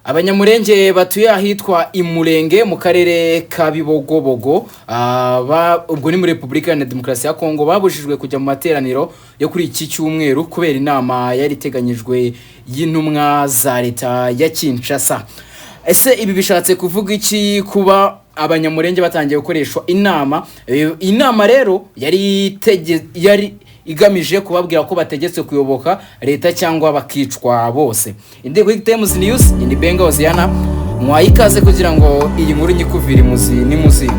Abanyamurenge batuye ahitwa Imurenge mu karere ka Bibogobogo ubwo ni muri Republika ya Demokarasi ya Kongo babujijwe kujya mu materaniro yo kuri iki cyumweru kubera inama yari iteganyijwe y'intumwa za leta ya Kinshasa. Ese ibi bishatse kuvuga iki kuba abanyamurenge batangiye gukoreshwa inama rero yari igamije kubabwira ko bategetse kuyoboka leta cyangwa bakicwa bose. Indi Quick Times News ni Benga Oziana mwayikaze kugira ngo iyi nkuru nyikuvira ni muzingo.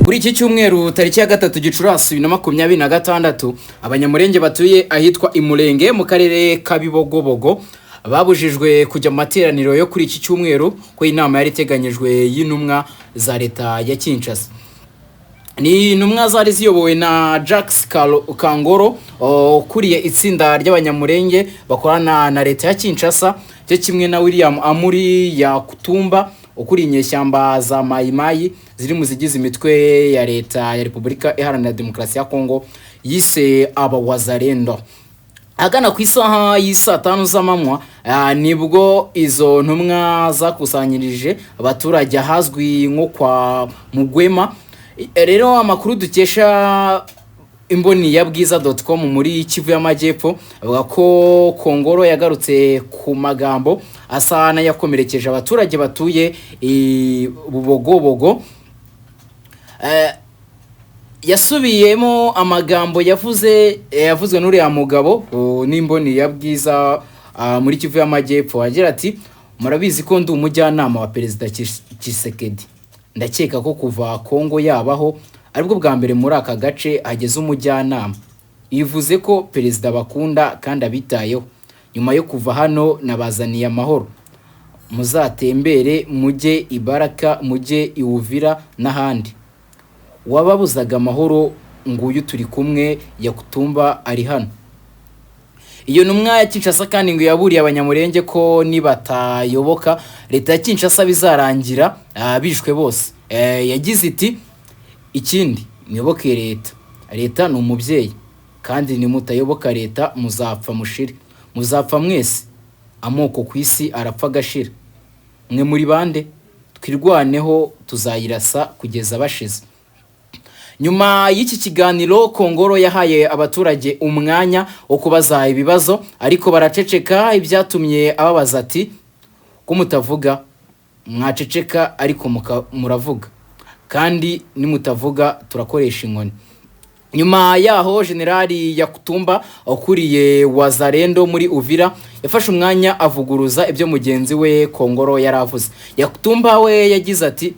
Kuri iki cyumweru tariki ya 3 Gicurasi 2026 abanyamurenge batuye ahitwa Imurenge mu karere ka Bibogobogo babujijwe kujya mu materaniro yo kuri iki cyumweru ko inama yari iteganyijwe y'intumwa za leta ya Kinshasa. Ni intumwa zari ziyobowe na Jacques Kangoro ukuriye itsinda ry'abanyamurenge bakorana na leta ya Kinshasa, cyo kimwe na William Amuri ya Kutumba ukuriye inyeshyamba za Mayimayi ziri mu zigize imitwe ya leta ya Republika Iharanira Demokarasi ya Kongo yise Abawazalendo. Agana ku isaha y'isa 5 z'amanywa nibwo izo ntumwa zakusanyirije abaturage ahazwi nko kwa Mugwema. Rero amakuru dukesha imboni ya bwiza.com muri Kivu y'Amajyepfo avuga ko Kongoro yagarutse ku magambo asana yakomerekeje abaturage batuye Bubogobogo. Yasubiyemo amagambo yavuzwe n'uriya mugabo n'imboni ya bwiza muri Kivu y'Amajyepfo agira ati, murabizi ko ndi umujyanama wa Perezida Tshisekedi. Ndakeka ko kuva Kongo yabaho aribwo bwa mbere muri aka gace ageze umujyanama. Yivuze ko perezida bakunda kandi abitayeho. Nyuma yo kuva hano nabazaniye amahoro. Muzatembere mujye Ibaraka, mujye Iuvira n'ahandi. Wababuzaga amahoro nguyu turi kumwe ya Kutumba ari hano. Iyo ntumwa ya Kinshasa kandi ngo yaburiye abanyamurenge ko nibatayoboka leta ya Kinshasa bizarangira bishwe bose. Yagize iti, ikindi mwiyoboke leta. Leta ni umubyeyi kandi nimutayoboka leta muzapfa mushire. Muzapfa mwese. Amoko ku isi arapfa gashira. Mwe muri bande twirwaneho tuzayirasa kugeza bashize. Nyuma y'iki kiganiro Kongoro yahaye abaturage umwanya wo kubaza ibibazo ariko baraceceka. Ibyatumye ababaza ati, ko mutavuga mwaceceka ariko muravuga kandi nimutavuga turakoresha inkoni. Nyuma yaho Generali ya Kutumba ukuriye Wazalendo muri Uvira yafashe umwanya avuguruza ibyo mugenzi we Kongoro yaravuze. Ya Kutumba we yagize ati,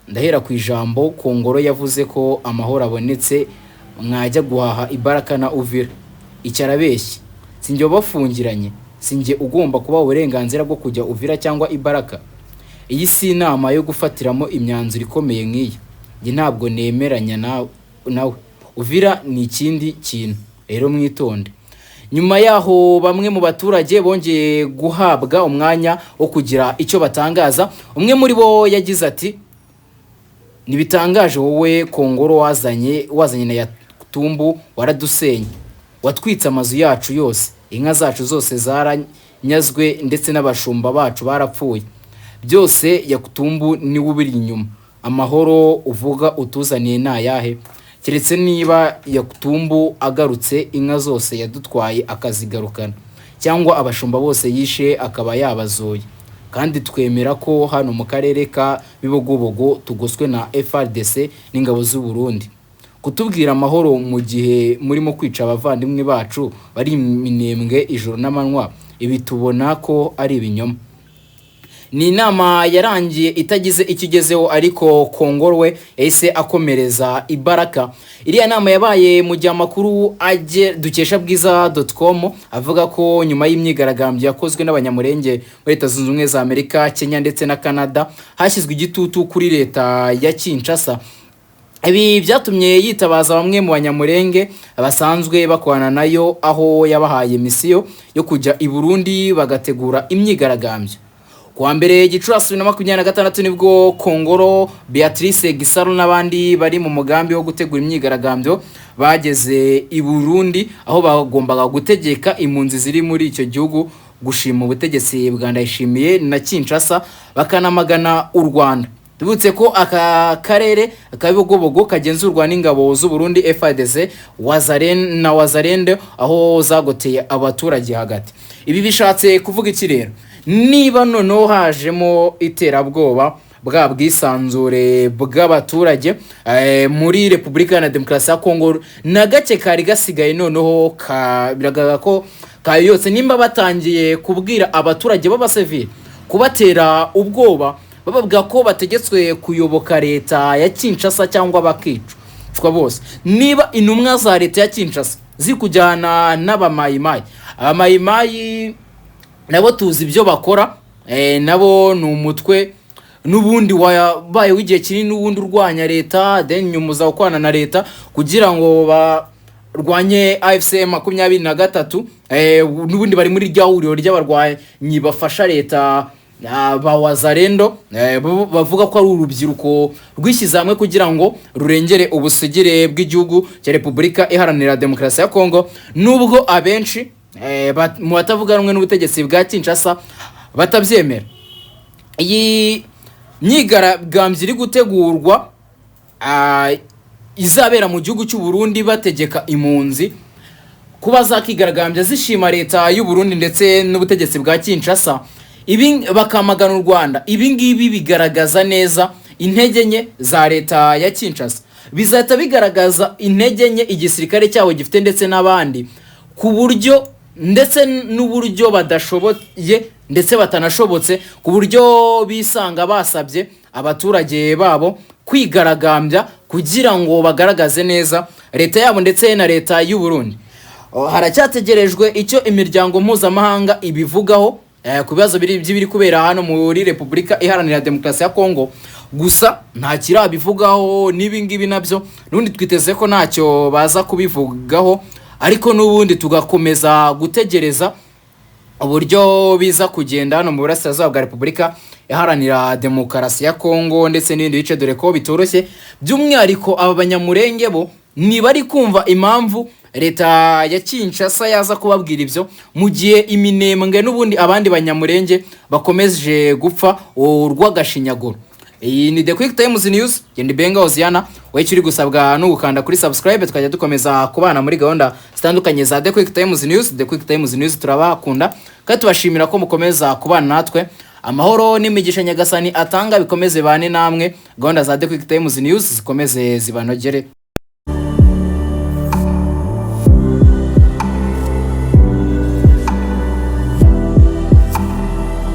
ndahera ku ijambo Kongoro yavuze ko amahoro abonetse mwajya guhaha Ibaraka na Uvira. Icyarabeshye, sinjye bafungiranye, sinjye ugomba kuba uburenganzira bwo kujya Uvira cyangwa Ibaraka. Iyi si inama yo gufatiramo imyanzuro ikomeye nk'iyi. Nge ntabwo nemeranya nawe. Uvira ni ikindi kintu, rero mwitonde. Nyuma yaho bamwe mu baturage bongeye guhabwa umwanya wo kugira icyo batangaza. Umwe muri bo yagize ati, nibitangaje wowe Kongoro wazanye na ya Kutumbu waradusenye. Watwitse amazu yacu yose, inka zacu zose zaranyazwe ndetse n'abashumba bacu barapfuye. Byose ya Kutumbu ni ubiri inyuma. Amahoro uvuga utuzaniye nayahe? Keretse niba ya Kutumbu agarutse inka zose yadutwaye akazigarukana, cyangwa abashumba bose yishe akaba yabazoye. Kandi twemera ko hano mu karere ka Bibogobogo tugoswe na FARDC n'ingabo z'u Burundi. Kutubwira amahoro mu gihe murimo kwica abavandimwe bacu bari minembwe ijoro n'amanywa, ibi tubona ko ari ibinyoma. Ni inama yarangiye itagize ikigezeho ariko Kongoro we yahise akomereza Ibaraka. Iriya nama yabaye mu gihe amakuru dukesha bwiza.com avuga ko nyuma y'imyigaragambyo yakozwe n'abanyamurenge muri Leta Zunze Ubumwe za Amerika, Kenya ndetse na Canada hashyizwe igitutu kuri leta ya Kinshasa. Ibi byatumye yitabaza bamwe mu banyamurenge basanzwe bakorana nayo, aho yabahaye misiyo yo kujya i Burundi bagategura imyigaragambyo. kuwa mbere Gicurasi 2026 nibwo Kongolo Beatrice Gisaro n'abandi bari mu mugambi wo gutegura imyigaragambyo bageze i Burundi aho bagombaga gutegeka impunzi ziri muri icyo gihugu gushima ubutegetsi bwa Ndayishimiye na Kinshasa bakanamagana u Rwanda. Tubutse ko aka karere akabigobogo kagenzurwa n'ingabo z'u Burundi FARDC Wazalendo aho zagoteye abaturage hagati. Ibi bishatse kuvuga iki rero? Niba noneho hajemo iterabwoba bwa bwisanzure bw'abaturage muri Repubulika ya Demokarasi ya Kongo na gake kari gasigaye noneho biragaragara ko kayotse nimba batangiye kubwira abaturage b'abasivili kubatera ubwoba bababwira ko bategetswe kuyoboka leta ya Kinshasa cyangwa bakicwa bose. Niba intumwa za leta ya Kinshasa zikujyana n'abamayimayi, abamayimayi nabo tuzi ibyo bakora, nabo ni umutwe n'ubundi wabaye w'igihe kinini n'ubundi urwanya leta, then nyumuza ukwana na leta kugira ngo barwanye AFC 23, n'ubundi bari muri ryahuriro ry'abarwanyi bafasha leta ba Wazalendo, bavuga ko ari urubyiruko rwishyize hamwe kugira ngo rurengere ubusugire bw'igihugu cya Repubulika Iharanira Demokarasi ya Kongo, nubwo abenshi mu batavuga rumwe n'ubutegetsi bwa Kinshasa batabyemera. Iyi myigaragambyo iri gutegurwa izabera mu gihugu cy'u Burundi bategeka impunzi kuba zakigaragambya zishima leta y'u Burundi ndetse n'ubutegetsi bwa Kinshasa, ibi bakamagana u Rwanda. Ibi ngibi bigaragaza neza intege nke za leta ya Kinshasa, bizahita bigaragaza intege nke igisirikare cyawo gifite ndetse n'abandi, ku buryo ndetse n'uburyo badashoboye ndetse batanashobotse, ku buryo bisanga basabye abaturage babo kwigaragambya kugira ngo bagaragaze neza leta yabo ndetse na leta y'u Burundi. Haracyategerejwe icyo imiryango mpuzamahanga ibivugaho ku bibazo biri kubera hano muri Repubulika Iharanira Demokarasi ya Kongo, gusa nta kirabivugaho. Nibi ngibi nabyo nundi twiteze ko ntacyo baza kubivugaho, ariko n'ubundi tugakomeza gutegereza uburyo biza kugenda hano mu burasirazuba bwa Repubulika Iharanira Demokarasi ya Kongo ndetse n'ibindi bice, dore ko bitoroshye. By'umwihariko aba banyamurenge bo ntibari kumva impamvu leta ya Kinshasa yaza kubabwira ibyo, mu gihe iminembwe n'ubundi abandi banyamurenge bakomeje gupfa urw'agashinyaguro. Iyi ni The Quick Times News, Gendi Benga Oziana, wekiri gusabwa no gukanda kuri subscribe, tukajya dukomeza kubana muri gahunda zitandukanye za The Quick Times News. The Quick Times News turabakunda kandi tubashimira ko mukomeza kubana natwe. Amahoro n'imigisha Nyagasani atanga bikomeze bane namwe, gahunda za The Quick Times News zikomeze zibanogere.